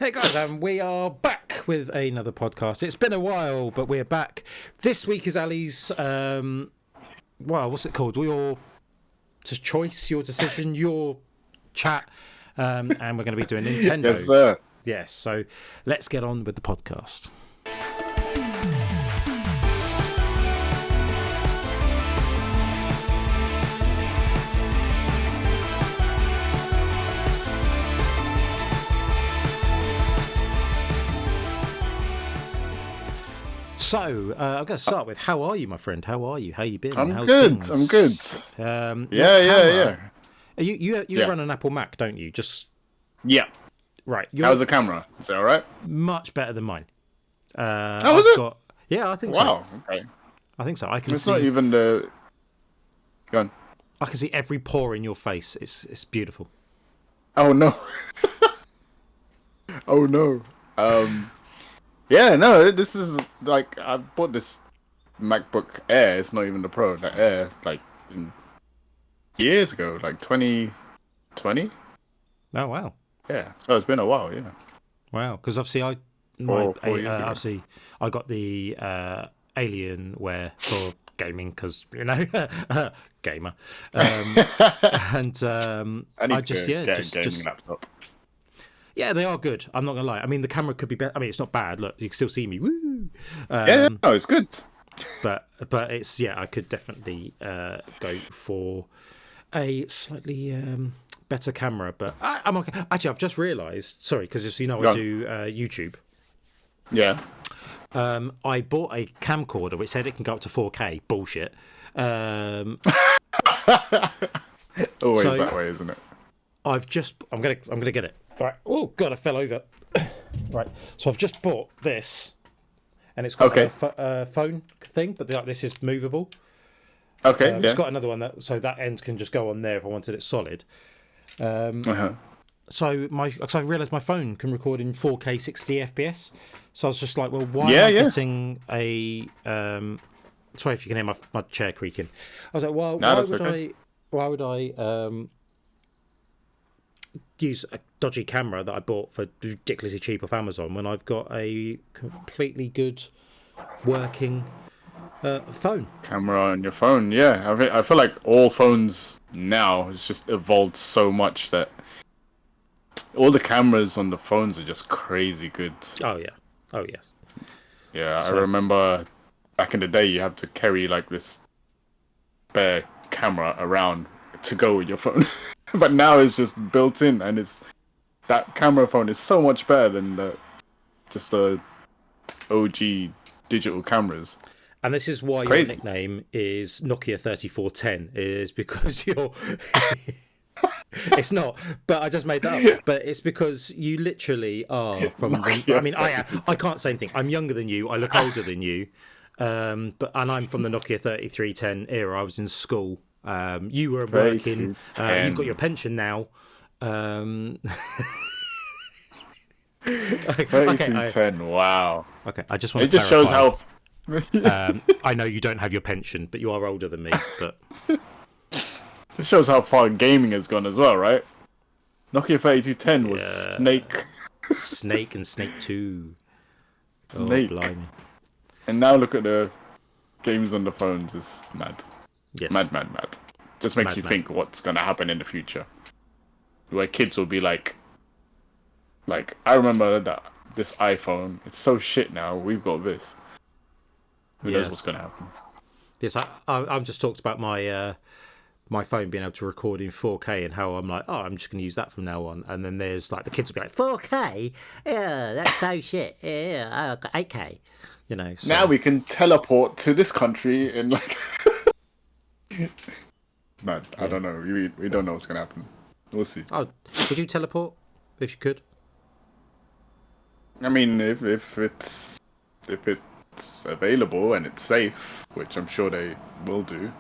Hey guys, we are back with another podcast. It's been a while, but we're back. This week is Ali's, what's it called? Your choice, your decision, your chat, and we're going to be doing Nintendo. Yes, sir. Yes, so let's get on with the podcast. So, I'm going to start with, how are you, my friend? How are you? How you been? I'm How's good. things? I'm good. Yeah. You run an Apple Mac, don't you? Yeah. Right. How's the camera? Is it all right? Much better than mine. Is it? Yeah, I think so. Wow. Okay. I think so. I can It's see. not even the. Go on. I can see every pore in your face. It's beautiful. Oh no. Oh no. Yeah, no, this is like I bought this MacBook Air. It's not even the Pro. The Air, like years ago, like 2020. Oh wow. Yeah, so it's been a while. Yeah. Wow. Because obviously Four years ago. obviously I got the Alienware for gaming because gamer. And I need I just to get just a gaming laptop. Yeah, they are good. I'm not gonna lie. I mean, the camera could be better. I mean, it's not bad. Look, you can still see me. Woo! Yeah, no, it's good. But it's I could definitely go for a slightly better camera. But I'm okay. Actually, I've just realised. Sorry, because I do YouTube. Yeah. I bought a camcorder which said it can go up to 4K. Bullshit. Always So- that way, isn't it? I'm gonna get it. Right. Oh god, I fell over. Right. So I've just bought this, and it's got a phone thing, but this is movable. Okay. It's got another one so that end can just go on there if I wanted it solid. So I realised my phone can record in 4K 60 FPS. So I was just like, well, why am I getting a? Sorry if you can hear my chair creaking. I was like, well, why would I use a dodgy camera that I bought for ridiculously cheap off Amazon when I've got a completely good working phone? Camera on your phone, yeah. I feel like all phones now has just evolved so much that all the cameras on the phones are just crazy good. Oh yeah. Oh yes. Yeah, I remember back in the day you had to carry like this spare camera around to go with your phone. But now it's just built in, and that camera phone is so much better than the OG digital cameras. And this is why your nickname is Nokia 3410, is because you're. It's not, but I just made that up. But it's because you literally are from. I can't say anything. I'm younger than you. I look older than you. And I'm from the Nokia 3310 era. I was in school. You were working. You've got your pension now. 3210. Wow. Okay, I just want. It just shows how. I know you don't have your pension, but you are older than me. But it shows how far gaming has gone as well, right? Nokia 3210 was Snake and Snake 2. Snake. Oh, blimey. And now look at the games on the phones. It's mad. Yes. Mad. Just makes you think what's going to happen in the future. Where kids will be like, I remember that this iPhone, it's so shit now, we've got this. Who knows what's going to happen? Yes, I've just talked about my my phone being able to record in 4K and how I'm like, I'm just going to use that from now on. And then there's like, the kids will be like, 4K? Yeah, that's so shit. Yeah, 8K. So. Now we can teleport to this country in like... Man, I don't know. We don't know what's going to happen. We'll see. Oh, would you teleport if you could? I mean, if it's available and it's safe, which I'm sure they will do.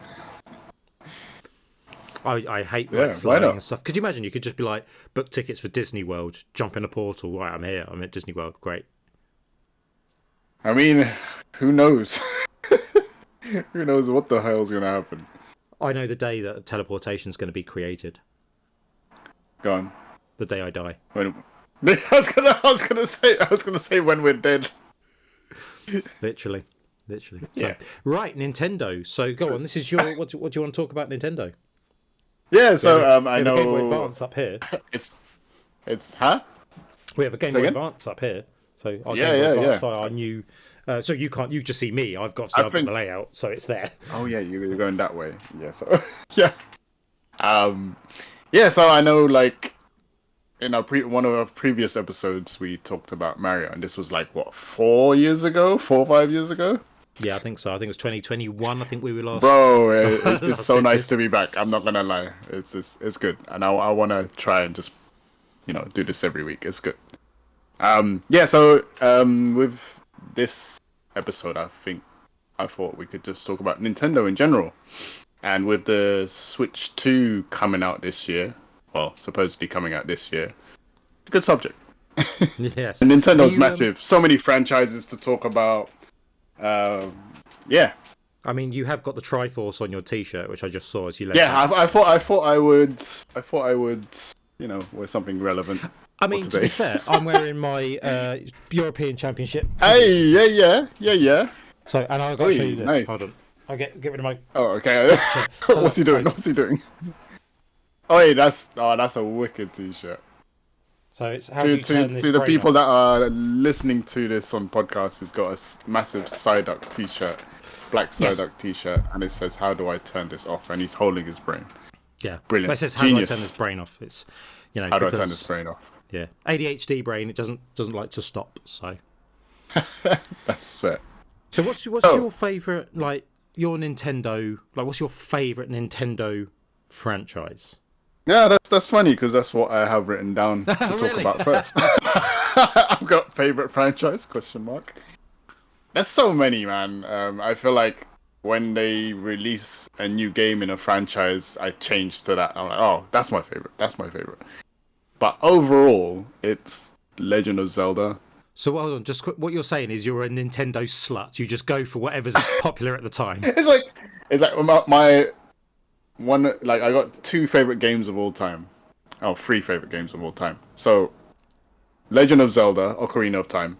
I hate why flying not? and stuff. Could you imagine? You could just be like, book tickets for Disney World, jump in a portal. Right, I'm here. I'm at Disney World. Great. I mean, who knows? Who knows what the hell's going to happen? I know the day that teleportation is going to be created. Go on. The day I die. I was gonna say when we're dead. Literally. So, Yeah. right, Nintendo. So go on. This is your. What do you want to talk about Nintendo? Yeah. So I know Game Boy Advance up here. it's huh? We have a Game Boy Advance up here. So our Yeah, Game Boy yeah, Advance, our new. So you can't. You just see me. I've got the layout, so it's there. Oh yeah, you're going that way. Yeah. So yeah. Yeah. So I know, like, in one of our previous episodes, we talked about Mario, and this was like what 4 years ago, 5 years ago. Yeah, I think so. I think it was 2021. I think we were last. Bro, it's so nice to be back. I'm not gonna lie, it's good, and I want to try and just do this every week. It's good. Yeah. So with this episode, I thought we could just talk about Nintendo in general, and with the Switch 2 coming out this year, well, supposedly coming out this year, it's a good subject. Yes. And Nintendo's massive. So many franchises to talk about. Yeah. I mean, you have got the Triforce on your T-shirt, which I just saw as you left. Yeah, I thought I would, wear something relevant. I mean, to be fair, I'm wearing my European Championship. Hey, yeah. So, and I've got to show you this. Nice. Hold on. I'll get rid of my. Oh, okay. What's he doing? Oh, hey, that's a wicked T-shirt. So it's how do you turn this to the brain people off? that are listening to this on podcast, he's got a massive Psyduck T-shirt, black Psyduck T-shirt, and it says, "How do I turn this off?" And he's holding his brain. Yeah, brilliant. But it says, "How do I turn this brain off?" It's how do I turn this brain off? Yeah, ADHD brain. It doesn't like to stop. So that's fair. So what's your favorite, like, your Nintendo? Like, what's your favorite Nintendo franchise? Yeah, that's funny because that's what I have written down to talk about first. I've got favorite franchise ? There's so many, man. I feel like when they release a new game in a franchise, I change to that. I'm like, oh, that's my favorite. But overall, it's Legend of Zelda. So hold on, just what you're saying is you're a Nintendo slut. You just go for whatever's popular at the time. It's like my one. Like, I got 2 favorite games of all time. Oh, 3 favorite games of all time. So, Legend of Zelda: Ocarina of Time,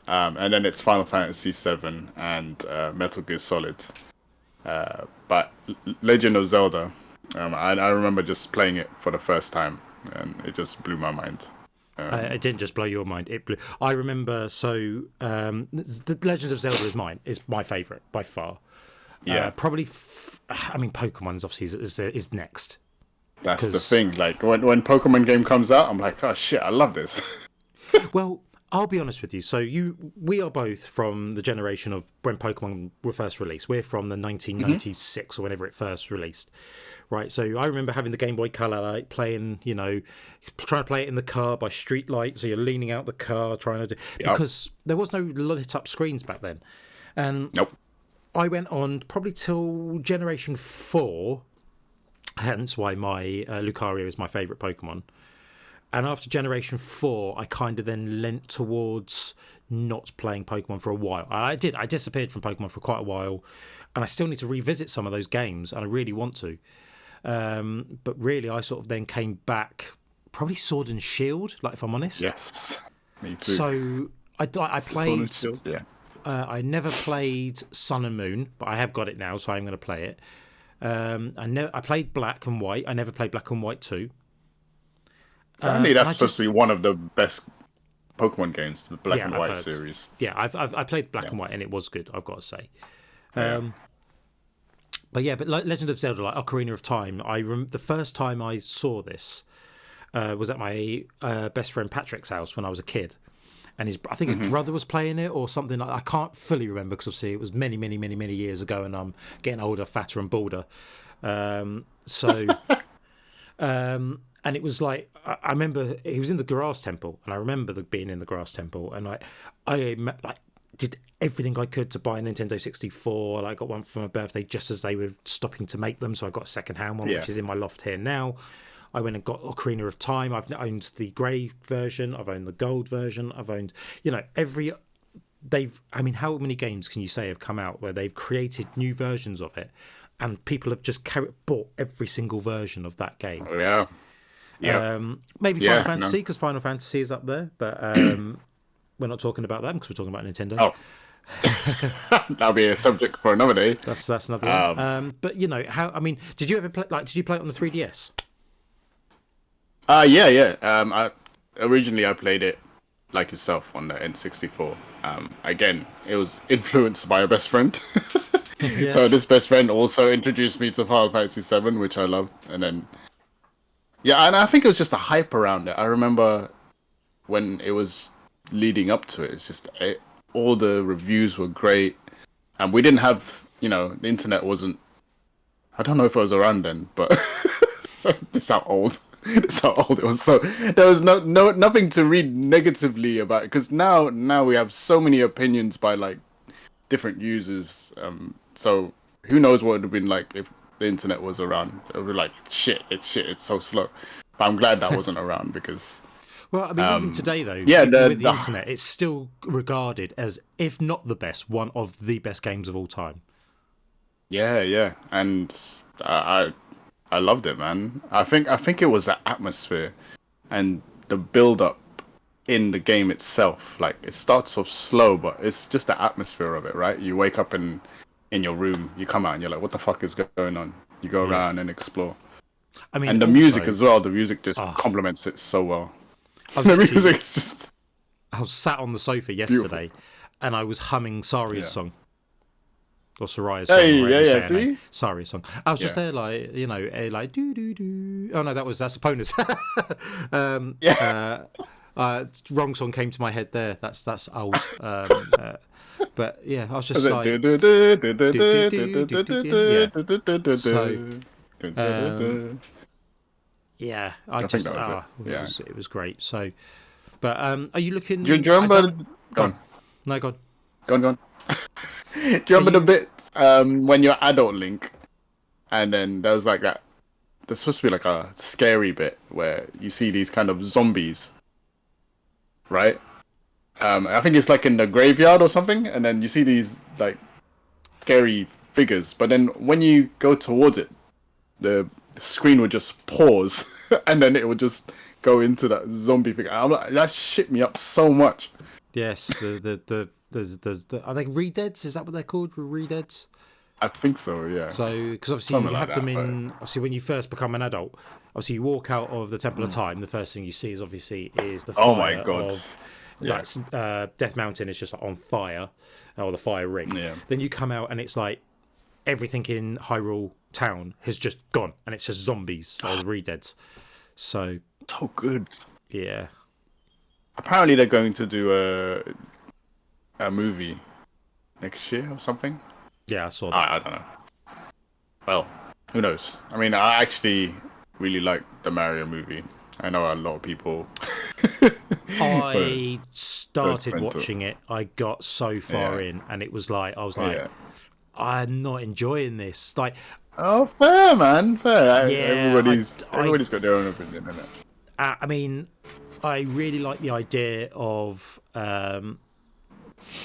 and then it's Final Fantasy VII and Metal Gear Solid. But Legend of Zelda, I remember just playing it for the first time, and it just blew my mind. It didn't just blow your mind. It blew. I remember. So the Legend of Zelda is my favourite by far. Yeah, probably. I mean, Pokemon's obviously is next. That's the thing. Like when Pokemon game comes out, I'm like, oh shit, I love this. Well, I'll be honest with you. So we are both from the generation of when Pokemon were first released. We're from the 1996 or whenever it first released. Right, so I remember having the Game Boy Color, like playing, trying to play it in the car by street light. So you're leaning out the car trying to do because there was no lit up screens back then. And nope. I went on probably till Generation 4, hence why my Lucario is my favourite Pokemon. And after Generation 4, I kind of then leant towards not playing Pokemon for a while. I disappeared from Pokemon for quite a while, and I still need to revisit some of those games, and I really want to. But really, I sort of then came back, probably Sword and Shield, like, if I'm honest. Yes, me too. So I played... Sword and Shield, yeah. I never played Sun and Moon, but I have got it now, so I'm going to play it. I played Black and White. I never played Black and White 2. Apparently, that's supposed to be one of the best Pokemon games, the Black and White series. Yeah, I played Black and White, and it was good, I've got to say. But Legend of Zelda, like Ocarina of Time, the first time I saw this was at my best friend Patrick's house when I was a kid. And I think his brother was playing it or something. I can't fully remember because obviously it was many, many, many, many years ago, and I'm getting older, fatter, and balder. And it was like, I remember he was in the Grass Temple, and I remember being in the Grass Temple, and I did everything I could to buy a Nintendo 64. I got one for my birthday just as they were stopping to make them, so I got a second-hand one, which is in my loft here now. I went and got Ocarina of Time. I've owned the grey version. I've owned the gold version. I've owned, how many games can you say have come out where they've created new versions of it, and people have just bought every single version of that game? Oh, yeah. Yeah. Maybe Yeah, Final Fantasy, no. because Final Fantasy is up there, but we're not talking about them because we're talking about Nintendo. Oh, that'll be a subject for another day. That's another one. But you know how? I mean, did you ever play? Like, did you play it on the 3DS? Yeah. Originally I played it like yourself on the N64. Again, it was influenced by a best friend. Yeah. So this best friend also introduced me to Final Fantasy 7, which I loved, and then and I think it was just a hype around it. I remember when it was leading up to it. It's just all the reviews were great, and we didn't have, the internet wasn't. I don't know if it was around then, but it's how old. It's how old it was. So there was nothing to read negatively about it, because now we have so many opinions by like different users. So who knows what it would have been like if the internet was around? It would be like it's so slow. But I'm glad that wasn't around because. Well, I mean, even today though, Yeah, with the internet, it's still regarded as, if not the best, one of the best games of all time. Yeah, and I loved it, man. I think it was the atmosphere and the build up in the game itself. Like, it starts off slow, but it's just the atmosphere of it, right? You wake up in your room, you come out, and you're like, what the fuck is going on? You go around and explore. I mean, and the music as well. The music just complements it so well. The music is just. I was sat on the sofa yesterday, and I was humming Saria's song. Or Soraya's song. Hey, see? Saria's song. I was just there, like, like do do do. Oh no, that's Sapona's. Wrong song came to my head there. That's old. But yeah, I was just like. Yeah, it was great. So, but are you looking? Do you remember? Go on. No, go on. Go on. Do you remember the bit when you're adult Link, and then there was like that? There's supposed to be like a scary bit where you see these kind of zombies, right? I think it's like in the graveyard or something, and then you see these like scary figures. But then when you go towards it, the screen would just pause, and then it would just go into that zombie figure. I'm like, that shit me up so much. Yes, there's are they Redeads? Is that what they're called? Redeads? I think so, yeah. So, because obviously something you have them in. Obviously, when you first become an adult, obviously you walk out of the Temple of Time. The first thing you see is the fire. Oh my god! Death Mountain is just on fire, or the fire ring. Yeah. Then you come out and it's like everything in Hyrule Town has just gone, and it's just zombies or the Redeads. So good. Yeah. Apparently, they're going to do a movie next year or something. Yeah, I saw that. I don't know. Well, who knows? I mean, I actually really like the Mario movie. I know a lot of people. I started watching it. I got so far in, and it was like, I was like, I'm not enjoying this. Like, oh, fair, man, fair. Yeah, everybody's got their own opinion, isn't it? I mean, I really like the idea of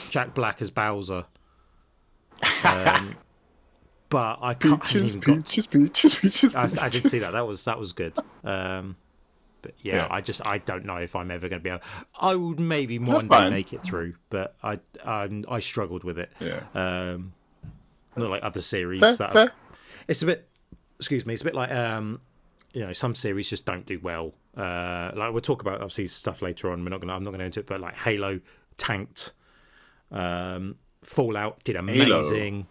Jack Black as Bowser. But I can't. Peaches. I did see that. That was good. But I don't know if I'm ever going to be able. I would maybe one day make it through, but I struggled with it. Yeah. Not like other series. Fair. It's a bit. Excuse me. It's a bit like some series just don't do well. Like we'll talk about obviously stuff later on. I'm not going to go into it, but like Halo tanked. Fallout did amazing.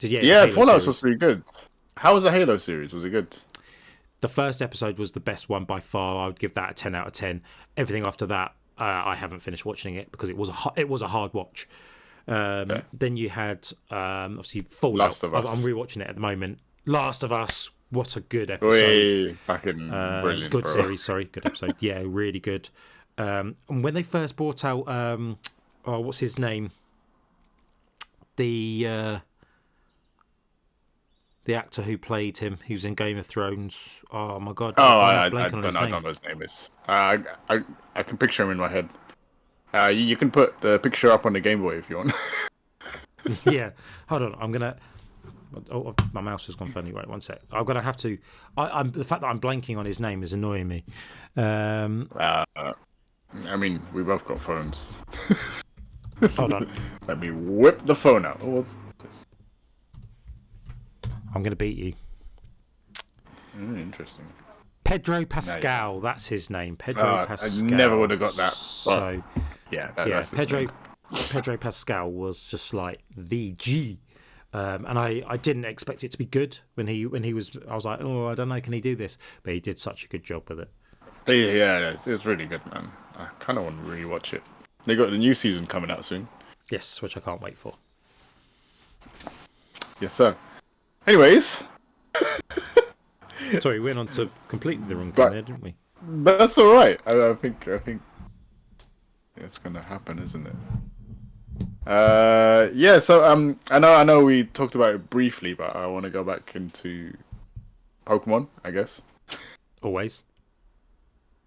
Fallout was pretty good. How was the Halo series? Was it good? The first episode was the best one by far. I would give that a 10 out of 10. Everything after that, I haven't finished watching it because it was a hard watch. Then you had obviously Fallout. Last of Us. I'm rewatching it at the moment. Last of Us. What a good episode! Fucking brilliant. Good series. Sorry, good episode. Yeah, really good. And when they first brought out, what's his name? The actor who played him, he was in Game of Thrones. Oh my god! I don't know what his name is. I can picture him in my head. You can put the picture up on the Game Boy if you want. Yeah, hold on. I'm gonna. Oh, my mouse has gone funny. Right, one sec. I'm gonna have to. I'm the fact that I'm blanking on his name is annoying me. I mean, we both got phones. Hold on. Let me whip the phone out. Oh, I'm gonna beat you. Interesting. Pedro Pascal, that's his name. Pedro Pascal. I never would have got that. So, that's Pedro Pascal was just like the G, and I didn't expect it to be good when he was. I was like, oh, I don't know, can he do this? But he did such a good job with it. Yeah, it's really good, man. I kind of want to rewatch it. They got the new season coming out soon. Yes, which I can't wait for. Yes, sir. Anyways. Sorry, we went on to completely the wrong thing there, didn't we? But that's all right. I think it's gonna happen, isn't it? Yeah. So I know we talked about it briefly, but I want to go back into Pokemon, I guess. Always.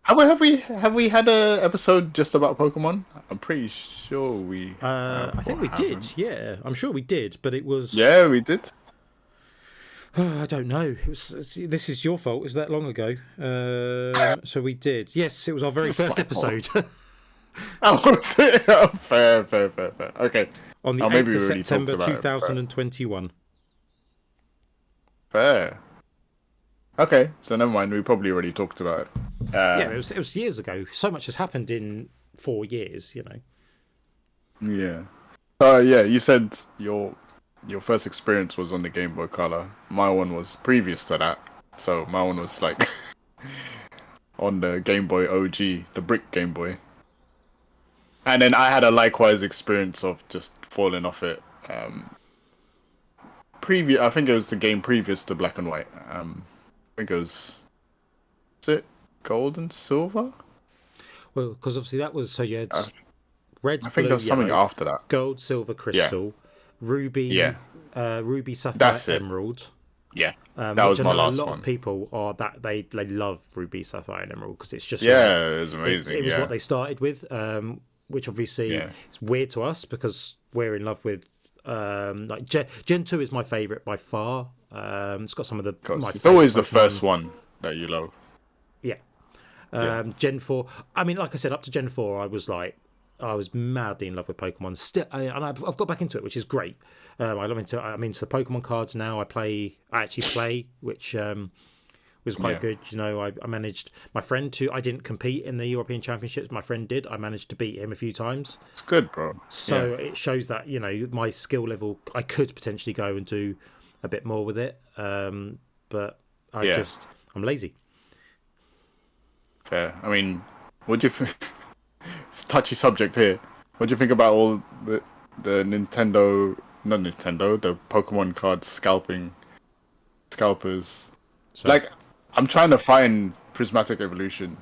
Have we had a episode just about Pokemon? I'm pretty sure we. I think we did. Yeah, I'm sure we did, but it was. Yeah, we did. I don't know. This is your fault. It was that long ago. So we did. Yes, it was our very first episode. Oh, was it? Oh, fair. Okay. On the 8th of September 2021. Fair. Okay, so never mind. We probably already talked about it. Yeah, it was years ago. So much has happened in 4 years, you know. Yeah. Yeah, you said your first experience was on the Game Boy Color. My one was previous to that. So my one was like on the Game Boy OG, the brick Game Boy. And then I had a likewise experience of just falling off it. I think it was the game previous to Black and White. I think it was it Gold and Silver? Well, because obviously that was, so you had red, I think there was something after that. Gold, Silver, Crystal, Ruby, Ruby, Sapphire, That's Emerald. Yeah, that was my last one. A lot of people are that they love Ruby, Sapphire, and Emerald because it's just it was amazing. It was what they started with, which obviously is weird to us because we're in love with like Gen 2 is my favourite by far. It's got some of the. It's always the first one that you love. Yeah. Gen 4. I mean, like I said, up to Gen 4, I was madly in love with Pokemon. Still, and I've got back into it, which is great. I'm into the Pokemon cards now. I actually play, which was quite good. You know, I managed my friend to. I didn't compete in the European Championships. My friend did. I managed to beat him a few times. It's good, bro. So it shows that my skill level. I could potentially go and do a bit more with it, but I'm lazy. Fair. I mean, what do you think? It's a touchy subject here. What do you think about all the the Pokemon card scalpers? So, like, I'm trying to find Prismatic Evolution.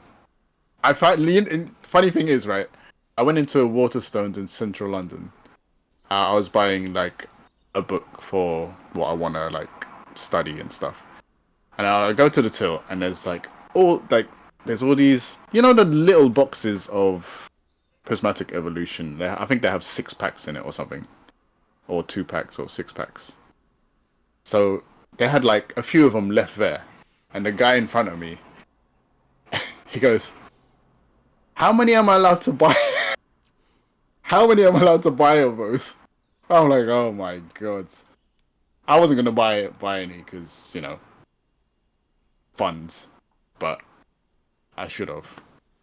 Funny thing is, right? I went into a Waterstones in central London. I was buying like a book for what I want to like study and stuff. And I go to the till, and there's all these, the little boxes of Prismatic Evolution. I think they have 6 packs in it or something, or 2 packs or 6 packs. So they had like a few of them left there, and the guy in front of me, he goes, "How many am I allowed to buy? How many am I allowed to buy of those?" I'm like, oh my god. I wasn't gonna buy any because funds, but I should have.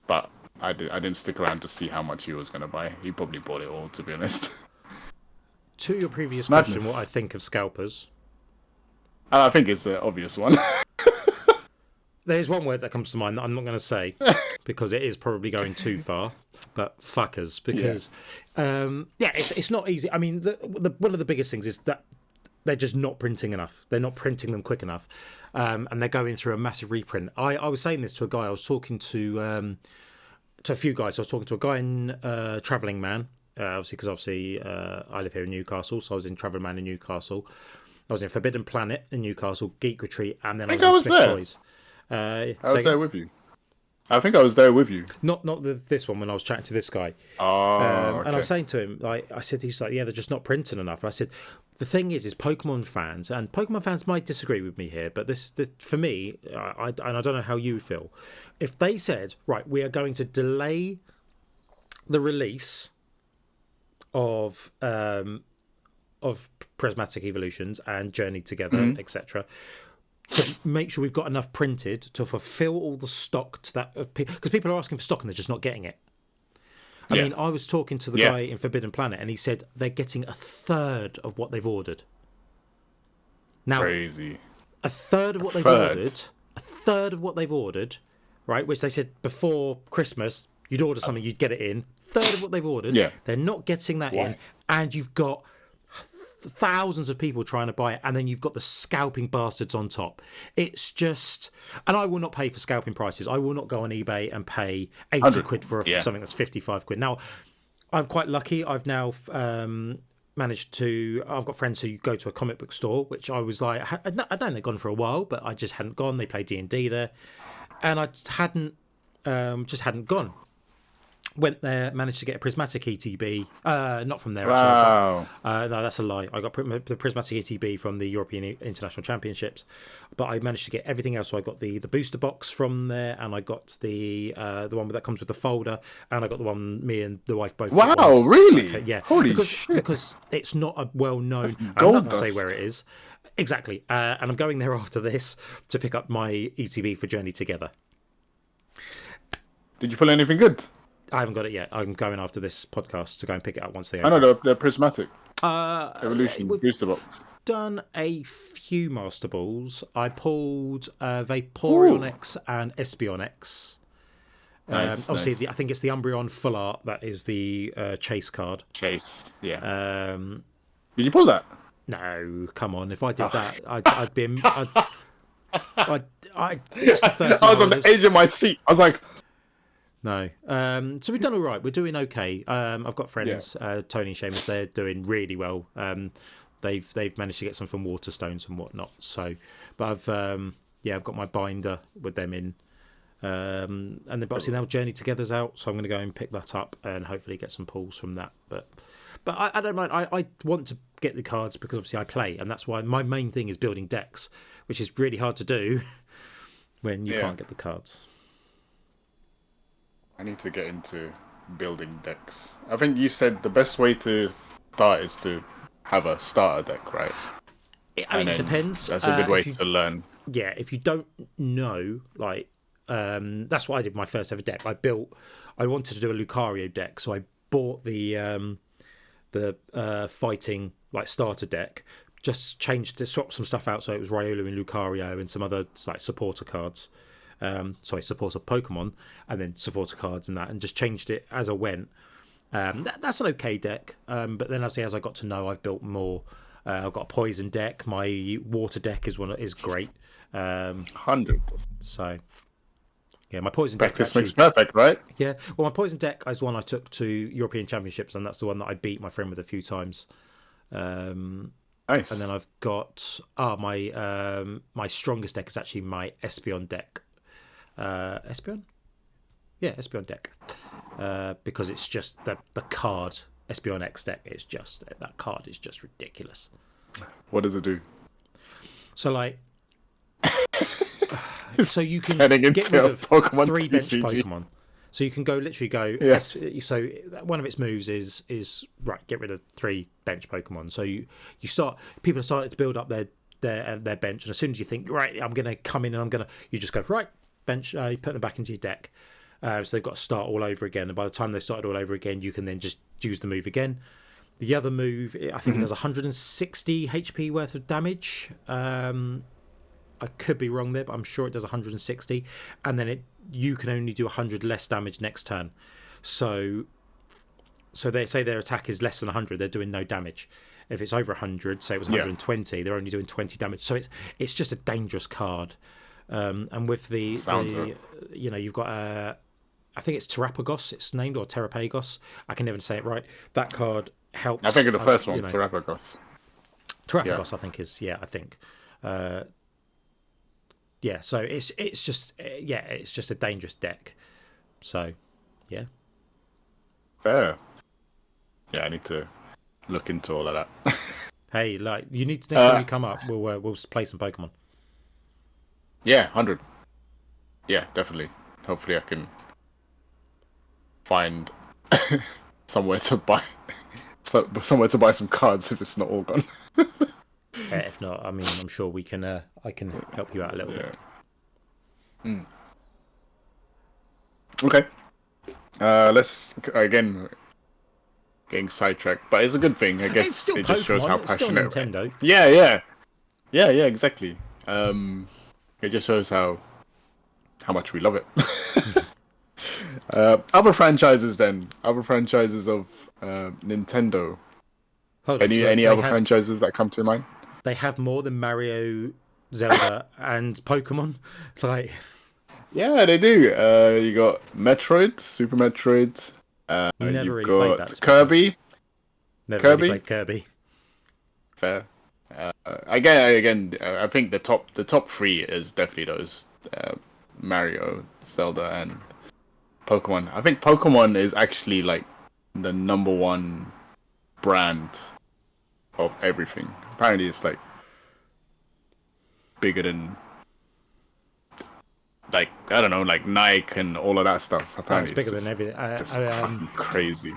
But I didn't stick around to see how much he was gonna buy. He probably bought it all, to be honest. To your previous question, what I think of scalpers? I think it's the obvious one. There's one word that comes to mind that I'm not going to say because it is probably going too far. But fuckers, because it's not easy. I mean, one of the biggest things is that they're just not printing enough. They're not printing them quick enough, and they're going through a massive reprint. I was saying this to a guy. I was talking to a few guys. I was talking to a guy in Travelling Man, obviously I live here in Newcastle, so I was in Travelling Man in Newcastle. I was in Forbidden Planet in Newcastle, Geek Retreat, and then I was in Smith Toys. I was there with you. I think I was there with you. Not this one when I was chatting to this guy. Oh, okay. And I was saying to him, like I said, he's like, yeah, they're just not printing enough. And I said, the thing is Pokemon fans, and Pokemon fans might disagree with me here, but this for me, and I don't know how you feel. If they said, right, we are going to delay the release of Prismatic Evolutions and Journey Together, etc., to make sure we've got enough printed to fulfill all the stock to that, because people are asking for stock and they're just not getting it. I mean, I was talking to the guy in Forbidden Planet, and he said they're getting a third of what they've ordered. Now, crazy. A third of what they've ordered, right? Which they said before Christmas, you'd order something, you'd get it in. Third of what they've ordered. Yeah. They're not getting that in, and you've got thousands of people trying to buy it, and then you've got the scalping bastards on top. It's just, and I will not pay for scalping prices. I will not go on eBay and pay 80 quid for something that's 55 quid. Now, I'm quite lucky. I've now managed to, I've got friends who go to a comic book store, which I was like, I'd known they'd gone for a while, but I just hadn't gone. They play D&D there, and I just hadn't gone. Went there, managed to get a Prismatic ETB. Not from there, actually. Wow. No, that's a lie. I got the Prismatic ETB from the European International Championships, but I managed to get everything else. So I got the booster box from there, and I got the one that comes with the folder, and I got the one me and the wife both. Wow, really? Okay, yeah. Holy shit! Because it's not a well-known. I'm gold not going to dust. say where it is. Exactly. And I'm going there after this to pick up my ETB for Journey Together. Did you pull anything good? I haven't got it yet. I'm going after this podcast to go and pick it up once they I open. know they're Prismatic. Evolution booster box. Done a few Master Balls. I pulled Vaporeon X and Espeon X. Obviously, I think it's the Umbreon Full Art that is the Chase card. Chase, yeah. Did you pull that? No, come on. If I did that, I'd be. It's the first I was on the edge of my seat. I was like, no. So we've done all right. We're doing okay. I've got friends, Tony and Seamus. They're doing really well. They've managed to get some from Waterstones and whatnot. So, but I've got my binder with them in. And then obviously now Journey Together's out, so I'm going to go and pick that up and hopefully get some pulls from that. But I don't mind. I want to get the cards because obviously I play, and that's why my main thing is building decks, which is really hard to do when you can't get the cards. I need to get into building decks. I think you said the best way to start is to have a starter deck, right? It depends. That's a good way to learn. Yeah, if you don't know, like, that's what I did with my first ever deck. I wanted to do a Lucario deck, so I bought the fighting like starter deck. Just swapped some stuff out, so it was Riolu and Lucario and some other like supporter cards. Supporter Pokemon, and then supporter cards and that, and just changed it as I went. That's an okay deck, but then as I got to know, I've built more. I've got a poison deck. My water deck is great. 100. So, yeah, my poison deck. Practice makes perfect, right? Yeah. Well, my poison deck is one I took to European Championships, and that's the one that I beat my friend with a few times. Nice. And then I've got my strongest deck is actually my Espeon deck. Espeon? Yeah, Espeon deck. Because it's just the card Espeon X deck. That card is just ridiculous. What does it do? So like, so you can Turning get into rid of Pokemon 3 bench TCG. Pokemon. So you can literally go. Yeah. So one of its moves is right. Get rid of 3 bench Pokemon. So you start. People are starting to build up their bench, and as soon as you think right, I'm going to come in and you just go right bench. You put them back into your deck. So they've got to start all over again. And by the time they've started all over again, you can then just use the move again. The other move, I think it does 160 HP worth of damage. I could be wrong there, but I'm sure it does 160. And then you can only do 100 less damage next turn. So they say their attack is less than 100, they're doing no damage. If it's over 100, say it was 120, they're only doing 20 damage. So it's just a dangerous card. And with you've got I think it's Terapagos, it's named, or Terapagos. I can never say it right. That card helps. I think of the first one, Terapagos. Terapagos, I think is, I think. yeah, so it's just a dangerous deck. So, yeah. Fair. Yeah, I need to look into all of that. Hey, like you need to next time you come up, we'll play some Pokemon. Yeah, 100. Yeah, definitely. Hopefully, I can find somewhere to buy some cards if it's not all gone. If not, I mean, I'm sure we can. I can help you out a little bit. Okay. Let's again getting sidetracked, but it's a good thing. I guess It's still it just shows Pokemon, how it's still passionate. Nintendo. Yeah, exactly. It just shows how much we love it. Other franchises of Nintendo. Hold on, so Any other franchises that come to mind? They have more than Mario, Zelda, and Pokemon. Like, yeah, they do. You got Metroid, Super Metroid. never You've really got played that. Kirby. Never really played Kirby. Fair. Again, I think the top three is definitely those: Mario, Zelda, and Pokemon. I think Pokemon is actually like the number one brand of everything. Apparently, it's like bigger than like I don't know, like Nike and all of that stuff. Apparently, it's bigger than everything. Just fucking crazy.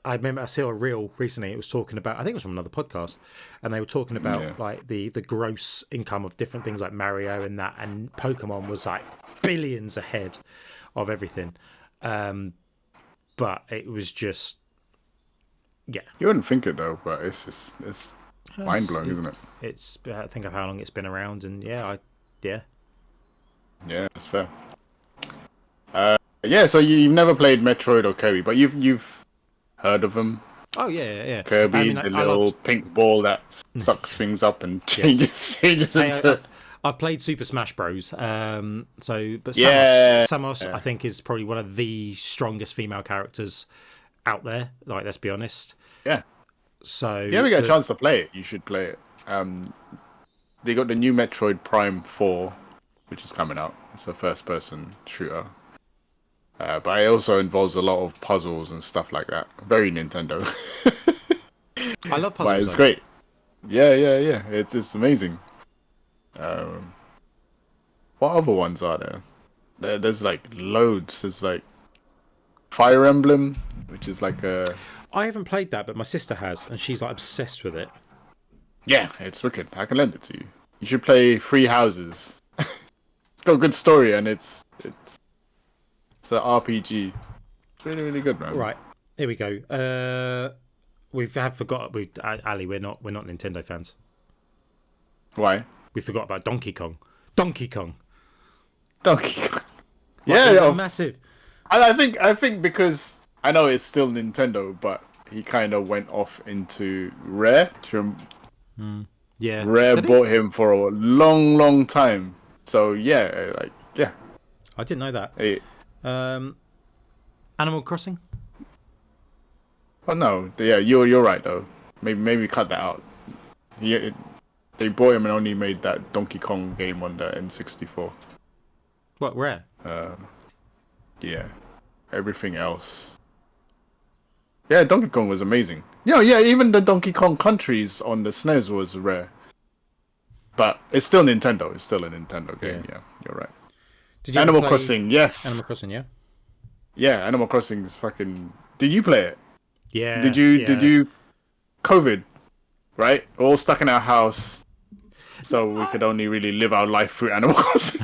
I remember I saw a reel recently. It was talking about, I think it was from another podcast, and they were talking about like the gross income of different things like Mario and that, and Pokemon was like billions ahead of everything. But it was just, yeah. You wouldn't think it though, but it's mind blowing, isn't it? It's think of how long it's been around, and yeah, that's fair. Yeah, so you've never played Metroid or Kirby, but you've heard of them. Oh yeah. Kirby, the little pink ball that sucks things up and changes into. I've played Super Smash Bros. But Samus, I think, is probably one of the strongest female characters out there. Like, let's be honest. Yeah. So if you ever get a chance to play it, you should play it. They got the new Metroid Prime 4, which is coming out. It's a first-person shooter. But it also involves a lot of puzzles and stuff like that. Very Nintendo. I love puzzles. But it's great. Yeah. It's amazing. What other ones are there? There's like loads. There's like Fire Emblem, which is like a... I haven't played that, but my sister has, and she's like obsessed with it. Yeah, it's wicked. I can lend it to you. You should play Three Houses. It's got a good story, and it's an RPG. It's really, really good, man. Right, here we go. Ali, we're not Nintendo fans. Why? We forgot about Donkey Kong. Yeah, massive. I think because I know it's still Nintendo, but he kind of went off into Rare. Yeah, Rare bought him for a long time. So yeah. I didn't know that. Hey. Animal Crossing. Oh no, yeah, you're right though. Maybe cut that out. They bought him and only made that Donkey Kong game on the N64. What, Rare? Yeah. Everything else. Yeah, Donkey Kong was amazing. Yeah, even the Donkey Kong Countries on the SNES was Rare. But it's still Nintendo. It's still a Nintendo game, yeah you're right. Animal Crossing, yes. Animal Crossing, yeah? Yeah, Animal Crossing is fucking... Did you play it? Yeah. Did you... COVID, right? All stuck in our house... So we could only really live our life through Animal Crossing.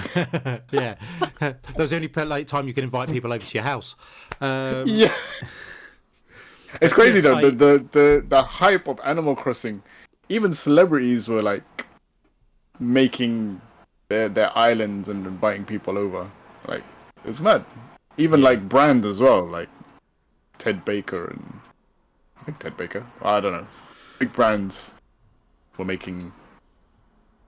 Yeah, that was the only time you could invite people over to your house. Yeah, it's crazy though. The hype of Animal Crossing, even celebrities were like making their islands and inviting people over. Like it's mad. Even like brand as well, like Ted Baker and I think Ted Baker. I don't know. Big brands were making.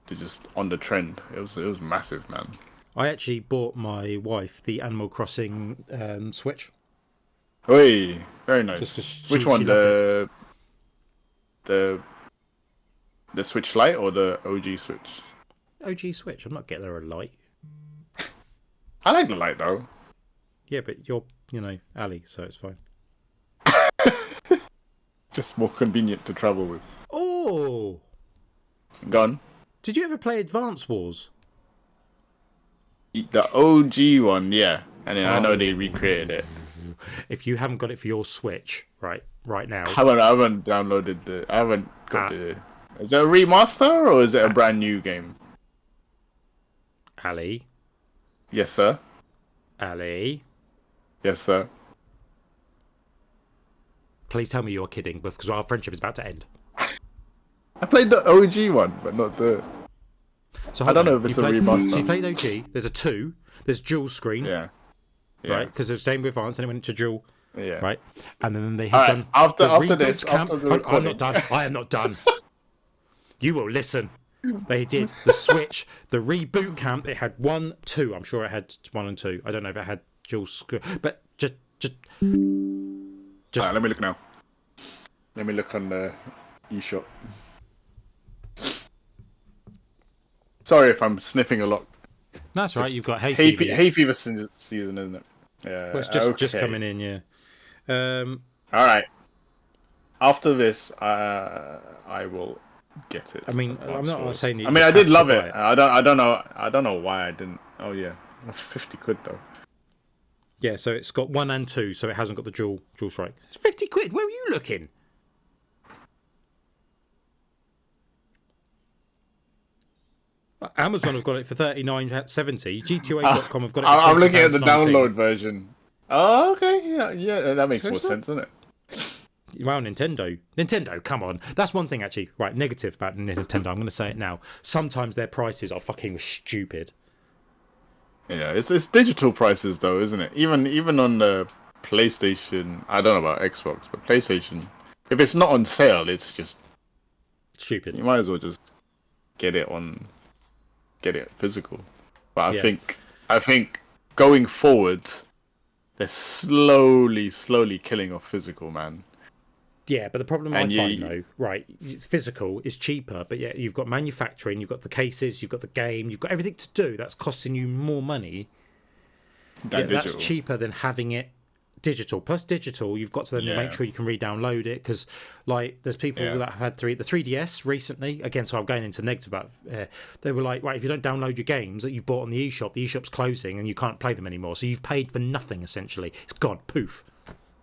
They're just on the trend. It was massive, man. I actually bought my wife the Animal Crossing Switch. Hey, very nice. Which one? The Switch Lite or the OG Switch? OG Switch. I'm not getting her a light. I like the light though. Yeah, but you're, Ali, so it's fine. Just more convenient to travel with. Oh! Gone. Did you ever play Advance Wars? The OG one, yeah. And then I know they recreated it. If you haven't got it for your Switch, right now. I haven't downloaded I haven't got the... Is it a remaster or is it a brand new game? Ali. Yes, sir. Ali. Yes, sir. Please tell me you're kidding, because our friendship is about to end. I played the OG one, but not the... So I don't know if it's a remaster. So you played OG. There's a 2. There's dual screen. Yeah. Right? Because it was same with Advance, and it went to dual. Yeah. Right? And then they had done... After this, after the recording. I'm not done. I am not done. You will listen. They did the Switch, the reboot camp. It had 1, 2. I'm sure it had 1 and 2. I don't know if it had dual screen. But just... Right, let me look now. Let me look on the eShop. Sorry if I'm sniffing a lot. That's right. You've got hay fever. Hay fever season, isn't it? Yeah. Well, it's just coming in. Yeah. All right. After this, I will get it. I mean, I'm not saying. I mean, I did love it. I don't know why I didn't. Oh yeah, £50 though. Yeah, so it's got 1 and 2, so it hasn't got the dual strike. It's £50. Where are you looking? Amazon have got it for $39.70. G2A.com have got it for £20. I'm looking at the download version. Oh, okay, yeah, that makes more sense, doesn't it? Well, Nintendo, come on. That's one thing, actually. Right, negative about Nintendo. I'm going to say it now. Sometimes their prices are fucking stupid. Yeah, it's digital prices though, isn't it? Even on the PlayStation, I don't know about Xbox, but PlayStation, if it's not on sale, it's just stupid. You might as well just get it physical. But I think going forward, they're slowly killing off physical, man. Yeah, but the problem I find though, right, physical is cheaper, but yeah, you've got manufacturing, you've got the cases, you've got the game, you've got everything to do. That's costing you more money. That's cheaper than having it digital. Plus digital, you've got to then make sure you can re-download it, because like there's people that have had the 3DS recently. Again, so I'm going into negative about. They were like, right, if you don't download your games that you've bought on the eShop's closing and you can't play them anymore. So you've paid for nothing essentially. It's gone poof.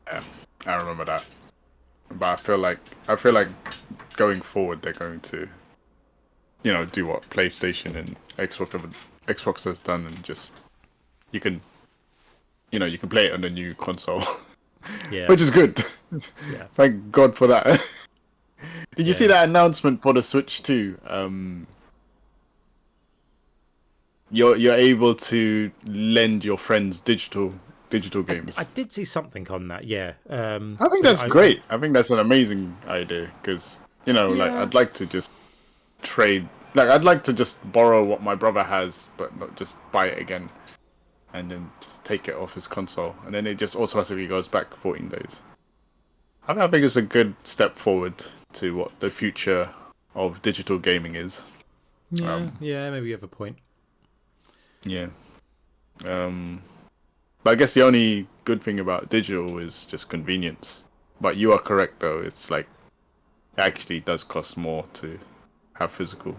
Yeah, I remember that. But I feel like going forward they're going to, do what PlayStation and Xbox has done, and just you can play it on the new console, which is good. Yeah. Thank God for that. Did you see that announcement for the Switch 2? You're able to lend your friends digital games. I did see something on that, yeah. I think that's great. I think that's an amazing idea, because, like, I'd like to just trade... Like, I'd like to just borrow what my brother has, but not just buy it again, and then just take it off his console, and then it just automatically goes back 14 days. I think it's a good step forward to what the future of digital gaming is. Yeah, maybe you have a point. Yeah. But I guess the only good thing about digital is just convenience. But you are correct, though. It's like, it actually does cost more to have physical.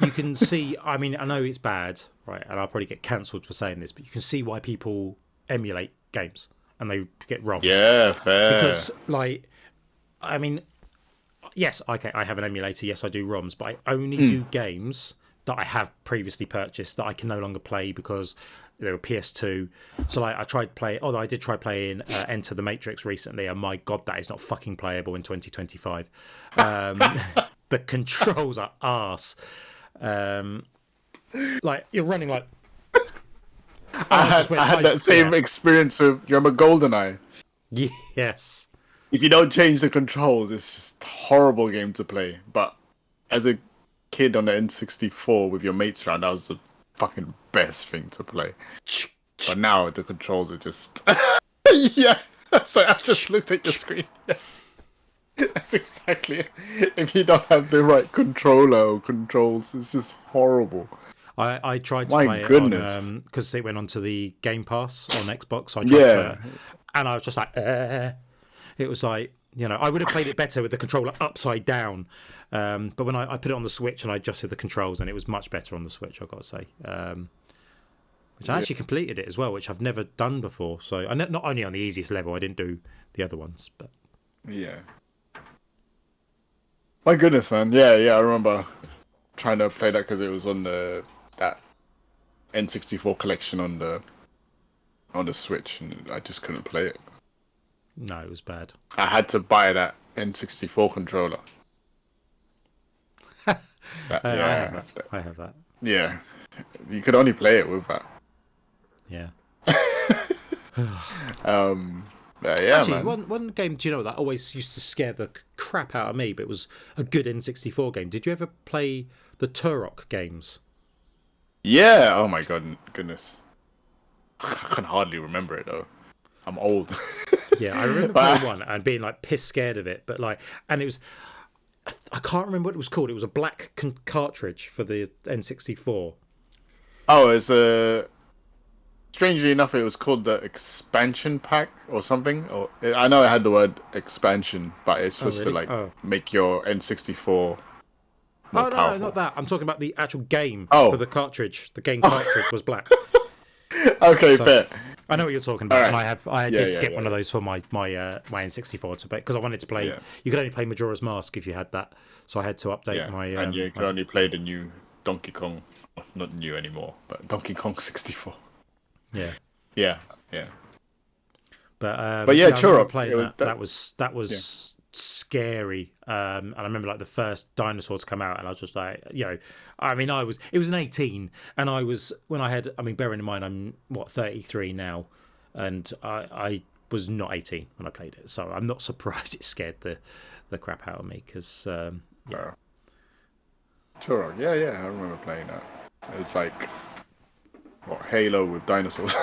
You can see, I mean, I know it's bad, right? And I'll probably get cancelled for saying this, but you can see why people emulate games and they get ROMs. Yeah, fair. Because, like, I mean, yes, okay, I have an emulator. Yes, I do ROMs, but I only do games that I have previously purchased that I can no longer play because they were PS2. So like, I did try playing Enter the Matrix recently, and my God, that is not fucking playable in 2025. The controls are arse. Like, you're running like... I had that same experience with, you remember GoldenEye? Yes. If you don't change the controls, it's just a horrible game to play. But as a kid on the N64 with your mates around, that was the fucking best thing to play. But now the controls are just... Yeah. Sorry, I just looked at your screen. That's exactly it. If you don't have the right controller or controls, it's just horrible. I tried to My play goodness. it on because it went onto the Game Pass on Xbox. So I tried to play Yeah. it, and I was just like, it was like, I would have played it better with the controller upside down. But when I put it on the Switch and I adjusted the controls, and it was much better on the Switch, I've got to say. Which I actually completed it as well, which I've never done before. So I not only on the easiest level, I didn't do the other ones, but Yeah. My goodness, man. Yeah, I remember trying to play that because it was on that N64 collection on the Switch, and I just couldn't play it. no, it was bad. I had to buy that N64 controller. I have that. Yeah, you could only play it with that. Yeah. Yeah, Actually, man. one game, do you know, that always used to scare the crap out of me, but it was a good N64 game. Did you ever play the Turok games? Yeah. Oh my goodness. I can hardly remember it though. I'm old. Yeah, I remember playing one and being like piss scared of it, but and it was, I can't remember what it was called. It was a black cartridge for the N64. Oh, it's strangely enough, it was called the expansion pack or something. Or I know it had the word expansion, but it's supposed to make your N64 more no, powerful. not that. I'm talking about the actual game for the cartridge. The game cartridge was black. Okay, fair. I know what you're talking about, Right. and I did get one of those for my N64 to play because I wanted to play. Yeah. You could only play Majora's Mask if you had that, so I had to update my. And you could only play the new Donkey Kong, not new anymore, but Donkey Kong 64. Yeah. Yeah. But yeah, Turok. Turok. That was scary. And I remember like the first dinosaur to come out, and I was just like, it was an 18, and bearing in mind I'm 33 now, and I was not 18 when I played it, so I'm not surprised it scared the crap out of me because Turok. Yeah, I remember playing that. It was like Halo with dinosaurs.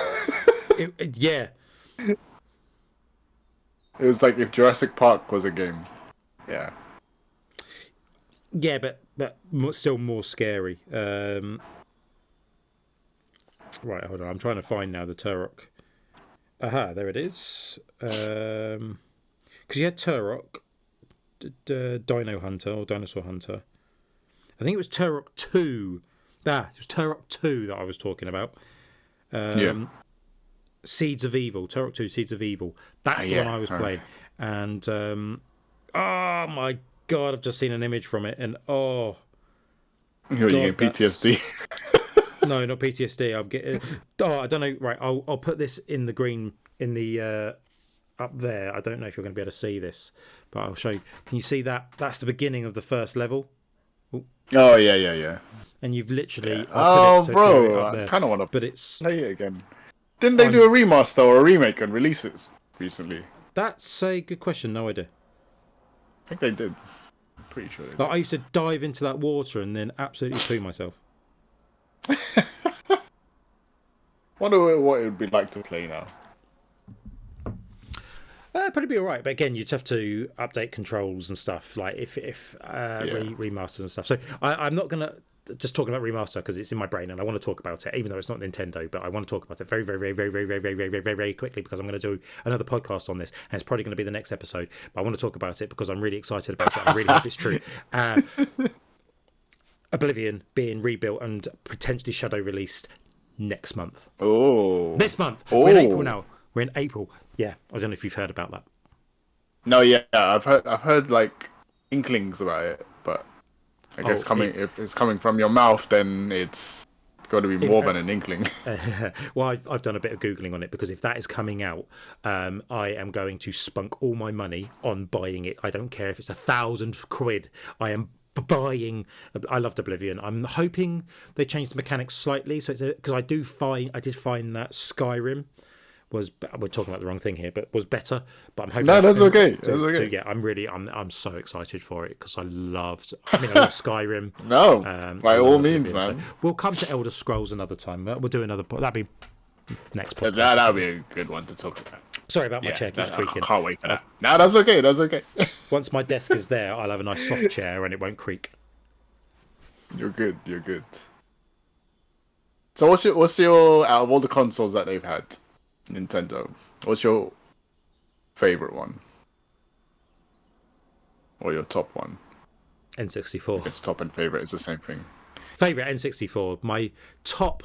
Yeah. It was like if Jurassic Park was a game. Yeah. Yeah, but still more scary. Right, hold on. I'm trying to find now the Turok. Aha, there it is. Because you had Turok, Dino Hunter or Dinosaur Hunter. I think it was Turok 2. It was Turok 2 that I was talking about. Seeds of Evil, Turok 2 Seeds of Evil. That's the one I was playing. And, oh my God, I've just seen an image from it. And, You're getting PTSD. No, not PTSD. I'm getting... I don't know. Right, I'll put this in the green, in the... up there. I don't know if you're going to be able to see this, but I'll show you. Can you see that? That's the beginning of the first level. Ooh. Oh, yeah. And you've literally... bro, I kind of want to play it again. Didn't they do a remaster or a remake and release it recently? That's a good question. No idea. I think they did. I'm pretty sure they did. I used to dive into that water and then absolutely poo myself. Wonder what it would be like to play now. Probably be alright, but again, you'd have to update controls and stuff, like if remasters and stuff. So I'm not gonna just talking about remaster because it's in my brain and I want to talk about it, even though it's not Nintendo. But I want to talk about it very, very, very, very, very, very, very, very, very, very quickly because I'm going to do another podcast on this, and it's probably going to be the next episode. But I want to talk about it because I'm really excited about it. I really hope it's true. Oblivion being rebuilt and potentially shadow released next month. This month. We're in April now. We're in April. Yeah, I don't know if you've heard about that. No, yeah, I've heard like inklings about it, but I guess if it's coming from your mouth, then it's got to be more than an inkling. Well, I've done a bit of Googling on it because if that is coming out, I am going to spunk all my money on buying it. I don't care if it's £1,000. I am buying. I loved Oblivion. I'm hoping they change the mechanics slightly, so it's because I did find that Skyrim was, we're talking about the wrong thing here, but was better. But I'm hoping. No, that's okay. Yeah, I'm so excited for it because I love Skyrim. No, by all means, man. So we'll come to Elder Scrolls another time. We'll do another. That'd be next podcast. That'll be a good one to talk about. Sorry about my chair keeps creaking. I can't wait for that. No, that's okay. Once my desk is there, I'll have a nice soft chair and it won't creak. You're good. You're good. So what's your out of all the consoles that they've had, Nintendo? What's your favorite one? Or your top one? N64. It's top and favorite is the same thing. Favorite N64. My top.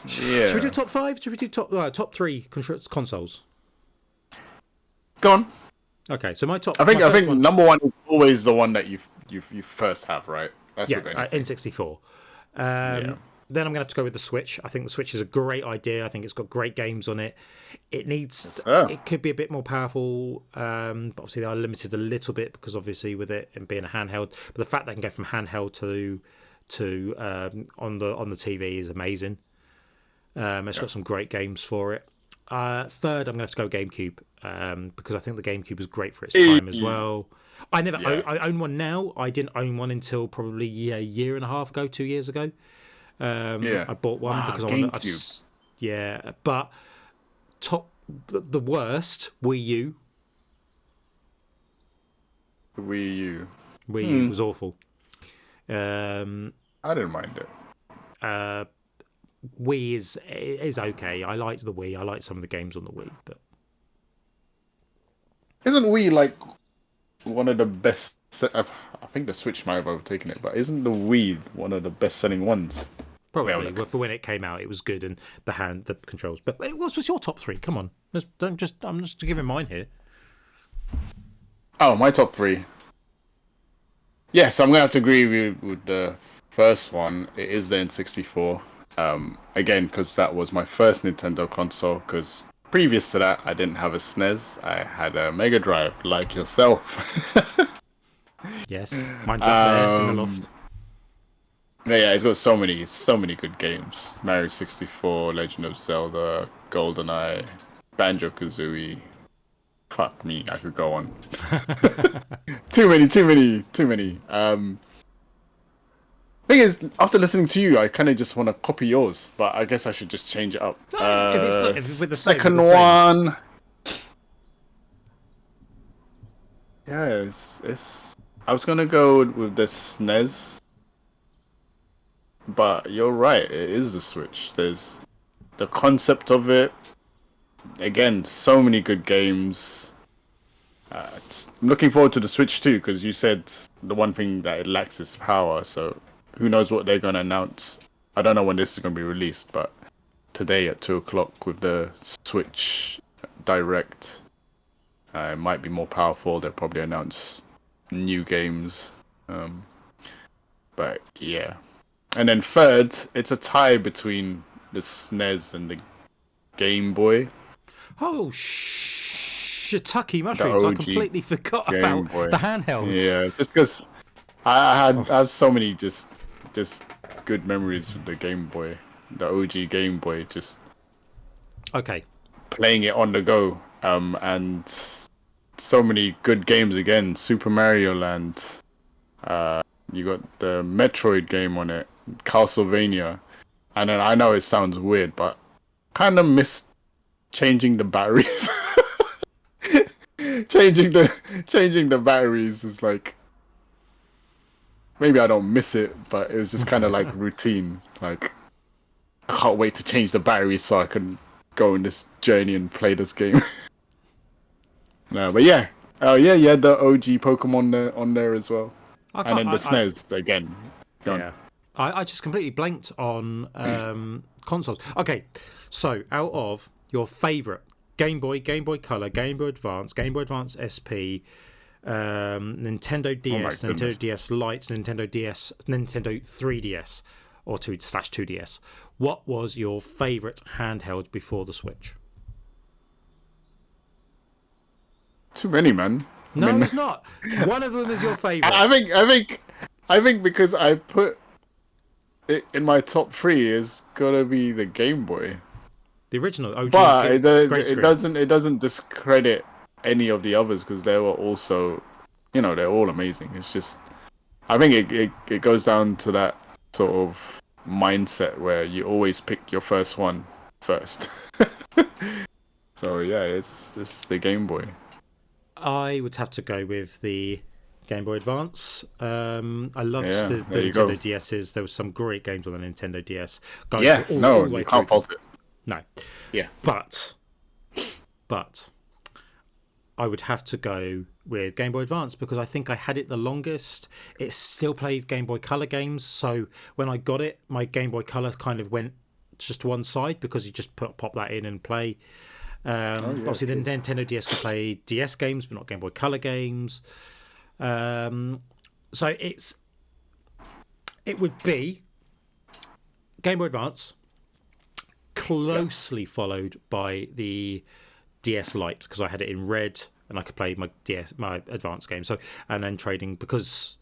Yeah. Should we do top 5? Should we do top 3 consoles? Go on. Okay, so my top. I think one... number one is always the one that you first have, right? That's N64. Then I'm going to have to go with the Switch. I think the Switch is a great idea. I think it's got great games on it. It could be a bit more powerful, but obviously they are limited a little bit because obviously with it and being a handheld. But the fact they can go from handheld to on the TV is amazing. It's got some great games for it. Third, I'm going to have to go GameCube because I think the GameCube was great for its time as well. I own one now. I didn't own one until probably a year and a half ago, 2 years ago. I bought one because I wanted. But the worst Wii U. Wii U was awful. I didn't mind it. Wii is okay. I liked the Wii. I liked some of the games on the Wii, but isn't Wii like one of the best? I think the Switch might have overtaken it, but isn't the Wii one of the best-selling ones? Probably. Well, for when it came out, it was good, and the controls. But what was your top 3? Come on, I'm just giving mine here. Oh, my top 3. Yes, I'm gonna have to agree with the first one. It is the N64. Again, because that was my first Nintendo console. Because previous to that, I didn't have a SNES. I had a Mega Drive, like yourself. Yes, mine's up there in the loft. Yeah, it's got so many good games. Mario 64, Legend of Zelda, GoldenEye, Banjo-Kazooie. Fuck me, I could go on. Too many. Thing is, after listening to you, I kind of just want to copy yours, but I guess I should just change it up. If it's with the second one. Yeah, it's. I was gonna go with the SNES, but you're right. It is the Switch. There's the concept of it. Again, so many good games. I'm looking forward to the Switch too, because you said the one thing that it lacks is power. So who knows what they're going to announce? I don't know when this is going to be released, but today at 2:00 with the Switch Direct, it might be more powerful. They'll probably announce new games. But yeah. And then third, it's a tie between the SNES and the Game Boy. Oh, shiitake mushrooms. I completely forgot about the handhelds. Yeah, just because I have so many just good memories with the Game Boy. The OG Game Boy, just playing it on the go. And so many good games again. Super Mario Land. You got the Metroid game on it. Castlevania. And then I know it sounds weird, but kind of miss changing the batteries. changing the batteries is like, maybe I don't miss it, but it was just kind of like routine. Like, I can't wait to change the batteries so I can go on this journey and play this game. No, but yeah. Yeah, the OG Pokemon on there as well. And then the SNES again. Yeah. I just completely blanked on consoles. Okay, so out of your favourite Game Boy, Game Boy Color, Game Boy Advance, Game Boy Advance SP, Nintendo DS, Nintendo DS Lite, Nintendo DS, Nintendo 3DS, or 2/2DS, what was your favourite handheld before the Switch? Too many, man. No, it's not. One of them is your favourite. I think because I put it in my top 3 is gotta be the Game Boy. The original OG. But it doesn't discredit any of the others because they were also, they're all amazing. It's just, I think it goes down to that sort of mindset where you always pick your first one first. So yeah, it's the Game Boy. I would have to go with the Game Boy Advance. I loved the Nintendo DS's. There was some great games on the Nintendo DS. All the way you can't fault it. No. Yeah. But I would have to go with Game Boy Advance because I think I had it the longest. It still played Game Boy Color games, so when I got it, my Game Boy Color kind of went just to one side because you just pop that in and play. Obviously, the Nintendo DS could play DS games, but not Game Boy Color games. So it would be Game Boy Advance, closely followed by the DS Lite because I had it in red and I could play my advanced game. So and then trading because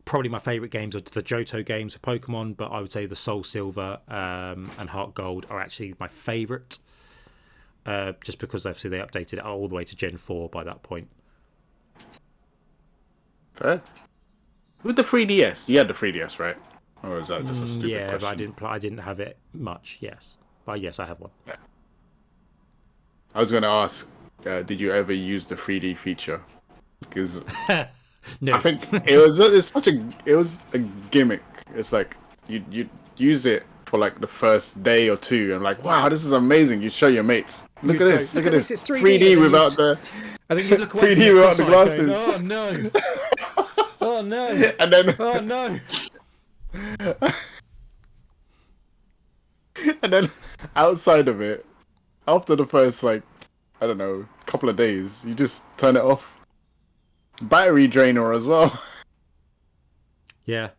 probably my favourite games are the Johto games for Pokemon, but I would say the Soul Silver and Heart Gold are actually my favourite. Just because obviously they updated it all the way to Gen 4 by that point. Fair. With the 3DS, you had the 3DS, right? Or is that just a stupid question? But I didn't have it much. Yes, but yes, I have one. Yeah. I was going to ask, did you ever use the 3D feature? Because no. I think it was a gimmick. It's like you use it for like the first day or two, and like, wow, this is amazing. You show your mates, look at this. It's 3D without the. I think you look away 3D without the glasses. Going, oh no! Oh no! And then. Oh no! And then outside of it, after the first couple of days, you just turn it off. Battery drainer as well. Yeah,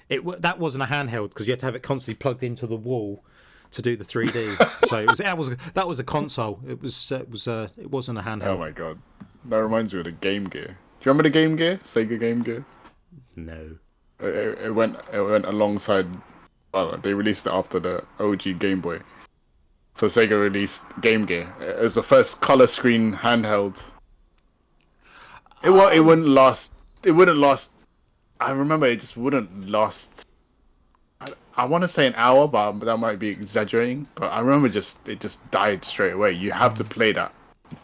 that wasn't a handheld because you had to have it constantly plugged into the wall to do the 3D. So that was a console. It wasn't a handheld. Oh my god, that reminds me of the Game Gear. Do you remember the Game Gear? Sega Game Gear? No. It went alongside. Well, they released it after the OG Game Boy. So Sega released Game Gear. It was the first color screen handheld. It wouldn't last. It wouldn't last. I remember it just wouldn't last. I want to say an hour, but that might be exaggerating. But I remember it just died straight away. You have to play that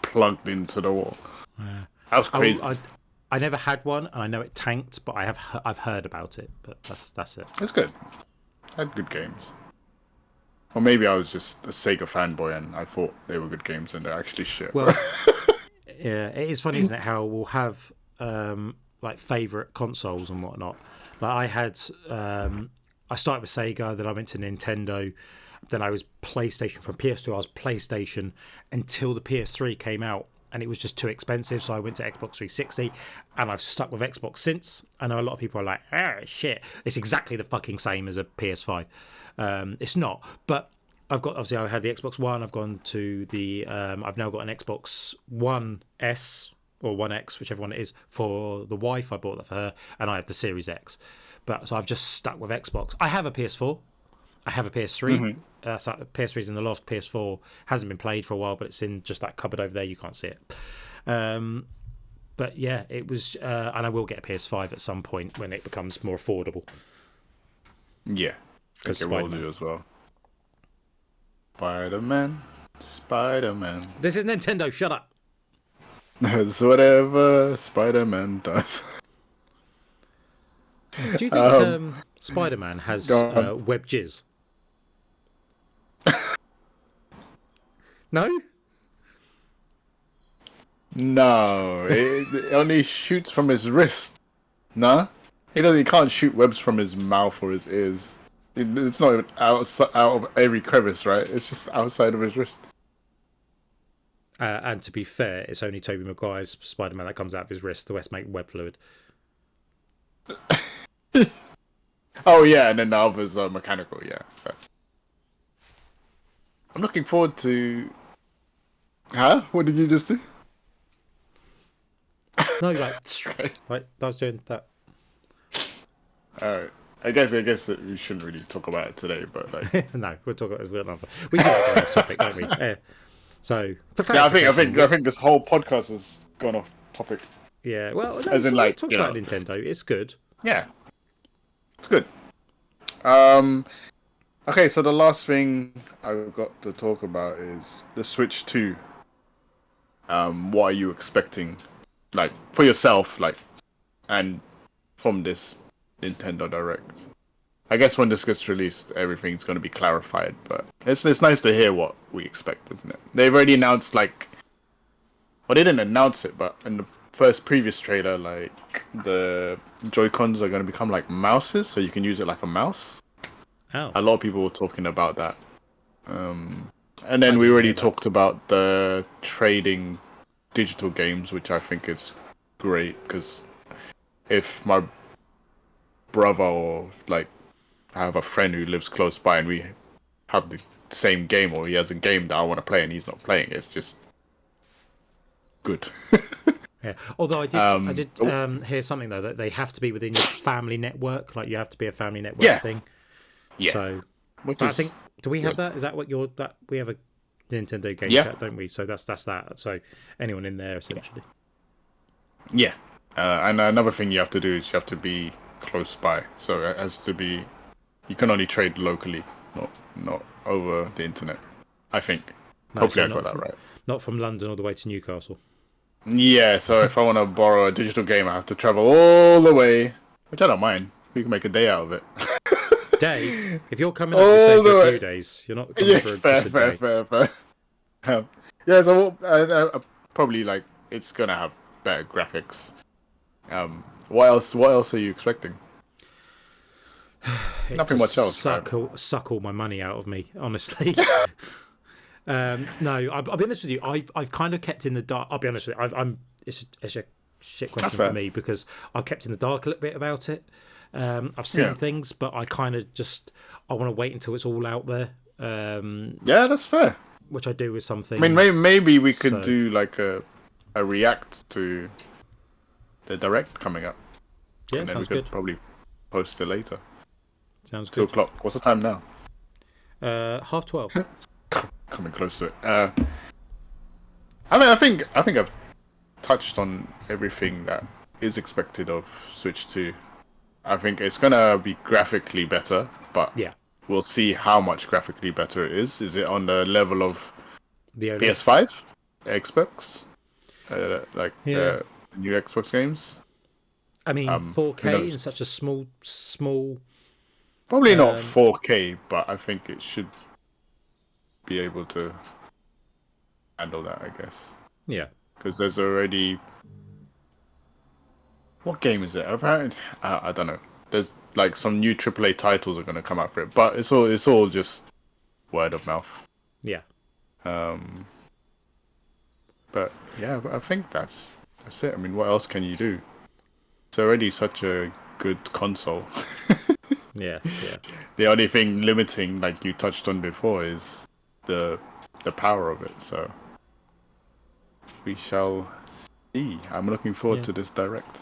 plugged into the wall. Yeah. That was crazy. I never had one, and I know it tanked, but I've heard about it. But that's it. It's good. Had good games. Or maybe I was just a Sega fanboy and I thought they were good games and they're actually shit. Well, yeah, it is funny, isn't it, how we'll have like favourite consoles and whatnot. Like I had, I started with Sega, then I went to Nintendo, then I was PlayStation. From PS2 I was PlayStation until the PS3 came out. And it was just too expensive, so I went to Xbox 360, and I've stuck with Xbox since. I know a lot of people are like, shit, it's exactly the fucking same as a PS5. It's not, but I had the Xbox One, I've gone to the, I've now got an Xbox One S, or One X, whichever one it is, for the wife. I bought that for her, and I have the Series X. So I've just stuck with Xbox. I have a PS4. I have a PS3. Mm-hmm. So PS3's in the loft. PS4 hasn't been played for a while, but it's in just that cupboard over there. You can't see it. But yeah, it was, and I will get a PS5 at some point when it becomes more affordable. Yeah, I think it will do as well. Spider-Man. This is Nintendo. Shut up. That's whatever Spider-Man does. Do you think Spider-Man has web jizz? No? No, it only shoots from his wrist. No? He can't shoot webs from his mouth or his ears. It's not even out of every crevice, right? It's just outside of his wrist. And to be fair, it's only Tobey Maguire's Spider-Man that comes out of his wrist. The rest make web fluid. Oh yeah, and then the others are mechanical, yeah. But I'm looking forward to... Huh? What did you just do? No, like I was doing that. Alright. I guess we shouldn't really talk about it today, but like... No, we'll talk about it another. We do like off topic, don't we? So, yeah, I think this whole podcast has gone off topic. Yeah, well, no, as in like talk about Nintendo. It's good. Yeah, it's good. Okay, so the last thing I've got to talk about is the Switch 2. what are you expecting, like for yourself, like, and from this Nintendo Direct? I guess when this gets released, everything's going to be clarified. But it's nice to hear what we expect, isn't it? They've already announced well, they didn't announce it, but in the previous trailer, like the Joy-Cons are going to become like mouses, so you can use it like a mouse. Oh. A lot of people were talking about that. And then we already talked about the trading digital games, which I think is great, because if my brother or like I have a friend who lives close by and we have the same game, or he has a game that I want to play and he's not playing, it's just good. Yeah. Although I did hear something though, that they have to be within your family network. Like you have to be a family network thing. Yeah. So I think, do we have that? Is that what we have a Nintendo game chat, don't we? So that's that. So anyone in there essentially. Yeah. And another thing you have to do is you have to be close by. So it has to be, you can only trade locally, not over the internet, I think. Hopefully I got that right. Not from London all the way to Newcastle. Yeah, so if I want to borrow a digital game, I have to travel all the way, which I don't mind. We can make a day out of it. Day? If you're coming up, you stay for a few days. You're not coming for just a day. Fair. Yeah, so probably like it's gonna have better graphics. What else are you expecting? Nothing much else. Suck all my money out of me, honestly. No, I'll be honest with you. I've kind of kept in the dark. I'll be honest with you. It's a shit question for me because I've kept in the dark a little bit about it. I've seen things, but I kind of I want to wait until it's all out there. Yeah, that's fair. Which I do with some things. I mean, maybe we could do like a react to the Direct coming up. Yeah, and then sounds we could good. probably post it later. Sounds 2 good. 2:00. What's the time now? 12:30. Coming close to it. I mean, I think I've touched on everything that is expected of Switch 2. I think it's gonna be graphically better, but we'll see how much graphically better it is. Is it on the level of the PS5, Xbox, new Xbox games? I mean, 4K in such a small. Probably not 4K, but I think it should be able to handle that, I guess. Yeah. Because there's already... What game is it? Apparently, I don't know. There's like some new AAA titles are going to come out for it, but it's all just word of mouth. Yeah. But yeah, I think that's it. I mean, what else can you do? It's already such a good console. Yeah. The only thing limiting, like you touched on before, is the power of it. So we shall see. I'm looking forward to this Direct.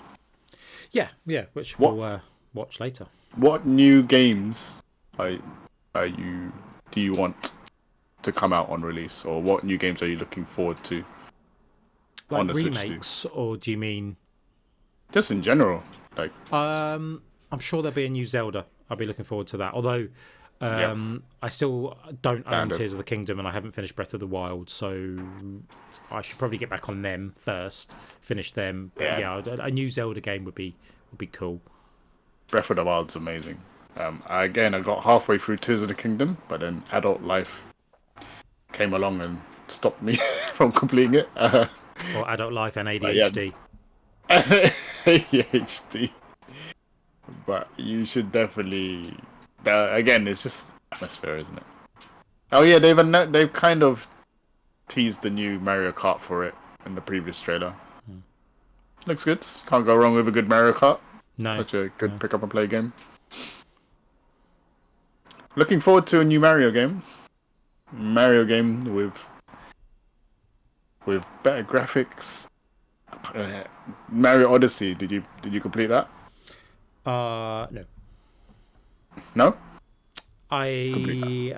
Yeah, which we'll watch later. What new games do you want to come out on release, or what new games are you looking forward to? Like on the remakes, Switch 2? or do you mean just in general? Like, I'm sure there'll be a new Zelda. I'll be looking forward to that. Although I still don't own Tears of the Kingdom, and I haven't finished Breath of the Wild, so I should probably get back on them first, finish them. But a new Zelda game would be cool. Breath of the Wild's amazing. I got halfway through Tears of the Kingdom, but then Adult Life came along and stopped me from completing it. Or Adult Life and ADHD. ADHD. But you should definitely... again, it's just atmosphere, isn't it? Oh yeah, they've kind of teased the new Mario Kart for it in the previous trailer. Looks good. Can't go wrong with a good Mario Kart. No. Such a good pick up and play game. Looking forward to a new Mario game. Mario game with better graphics. Mario Odyssey. Did you complete that? No. No? I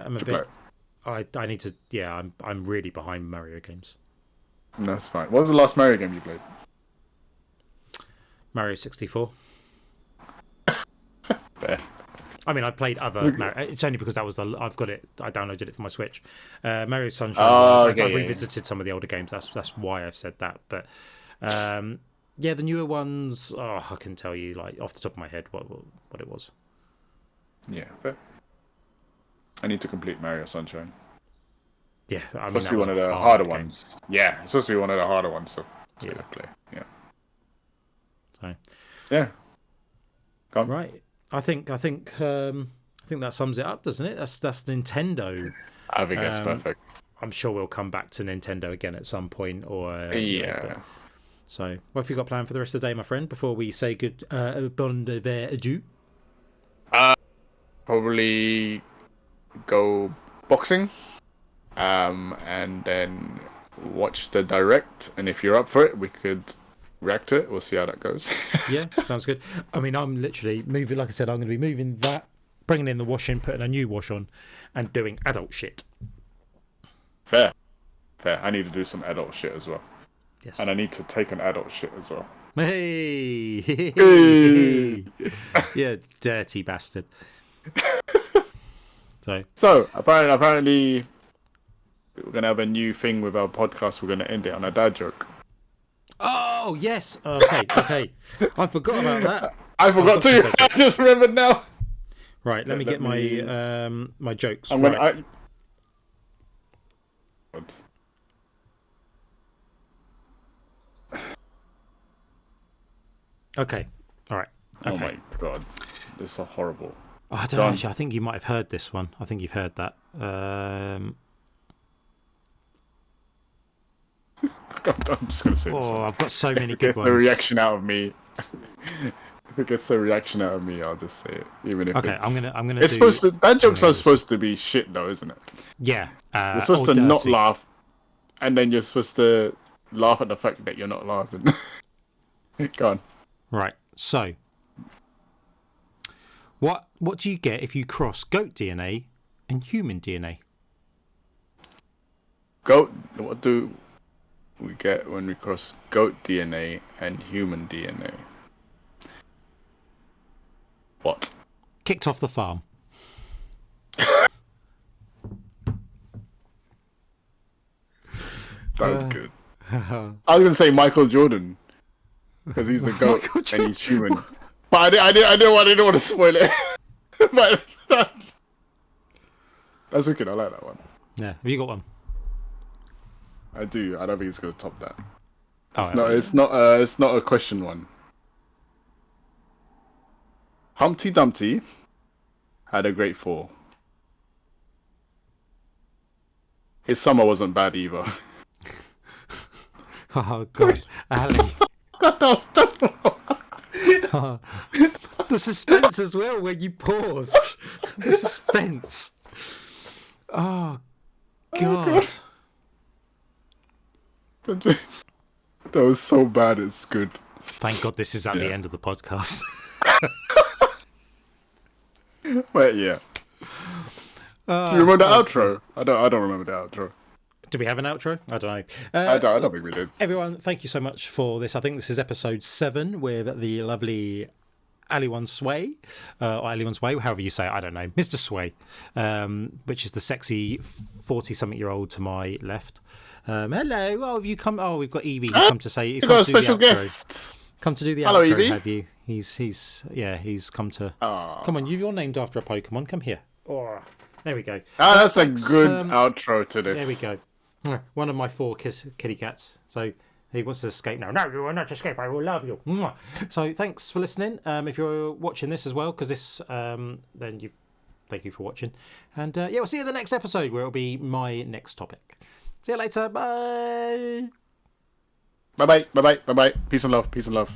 am a bit. I need to. Yeah, I'm really behind Mario games. That's fine. What was the last Mario game you played? Mario 64. Fair. I mean, I've played other. It's only because I've got it. I downloaded it for my Switch. Mario Sunshine. I've revisited some of the older games. That's why I've said that. But yeah, the newer ones. Oh, I can tell you like off the top of my head what it was. Yeah, but I need to complete Mario Sunshine. Yeah, I mean, supposed to be one of the harder ones. Yeah, it's supposed to be one of the harder ones. So yeah, play. Yeah. So. Yeah. Go on. Right. I think that sums it up, doesn't it? That's Nintendo. I think that's perfect. I'm sure we'll come back to Nintendo again at some point, or so, what have you got planned for the rest of the day, my friend? Before we say good bon adieu. Probably go boxing, and then watch the direct. And if you're up for it, we could react to it. We'll see how that goes. Yeah, sounds good. I mean, I'm literally moving. Like I said, I'm going to be moving that, bringing in the washing, putting a new wash on, and doing adult shit. Fair. I need to do some adult shit as well. Yes. And I need to take an adult shit as well. Hey. Yeah, dirty bastard. So apparently we're gonna have a new thing with our podcast. We're gonna end it on a dad joke. Oh yes. Okay. I forgot about that. I forgot too. I just remembered now. Right. Let me get my my jokes. I'm right. Okay. All right. Okay. Oh my god, this is so horrible. Oh, I don't know. Actually, I think you might have heard this one. I think you've heard that. I'm just gonna say this one. I've got so many good ones. The reaction out of me. If it gets the reaction out of me, I'll just say it, even if okay. it's... I'm gonna. It's supposed to. Bad jokes are supposed to be shit, though, isn't it? Yeah. You're supposed to not laugh, and then you're supposed to laugh at the fact that you're not laughing. Go on. Right. So, what do you get if you cross goat DNA and human DNA? Goat. What do we get when we cross goat DNA and human DNA? What? Kicked off the farm. That was good. I was going to say Michael Jordan, because he's the goat and he's human. But I didn't want to spoil it. But that's wicked. I like that one. Yeah. Have you got one? I do. I don't think it's going to top that. Oh, it's not a question one. Humpty Dumpty had a great fall. His summer wasn't bad either. Oh God, Ali. The suspense as well when you paused. The suspense. Oh God. That was so bad. It's good. Thank God this is at the end of the podcast. But yeah. Do you remember the outro? I don't remember the outro. Do we have an outro? I don't know. I don't think we did. Everyone, thank you so much for this. I think this is episode 7 with the lovely Ali1 Sway, or Ali1 Sway, however you say it, I don't know. Mr. Sway, which is the sexy 40-something-year-old to my left. Hello. Oh, have you come? Oh, we've got Evie. He's come to say. He's come to do the outro. Guest. Come to do the Hello, outro. Evie. Have you? He's come to. Aww. Come on, you're named after a Pokemon. Come here. Oh, there we go. That's a good outro to this. There we go. One of my 4 kitty cats. So he wants to escape now. No, you will not escape. I will love you. So thanks for listening. If you're watching this as well, because this, then thank you for watching. And we'll see you in the next episode where it'll be my next topic. See you later. Bye. Bye. Peace and love.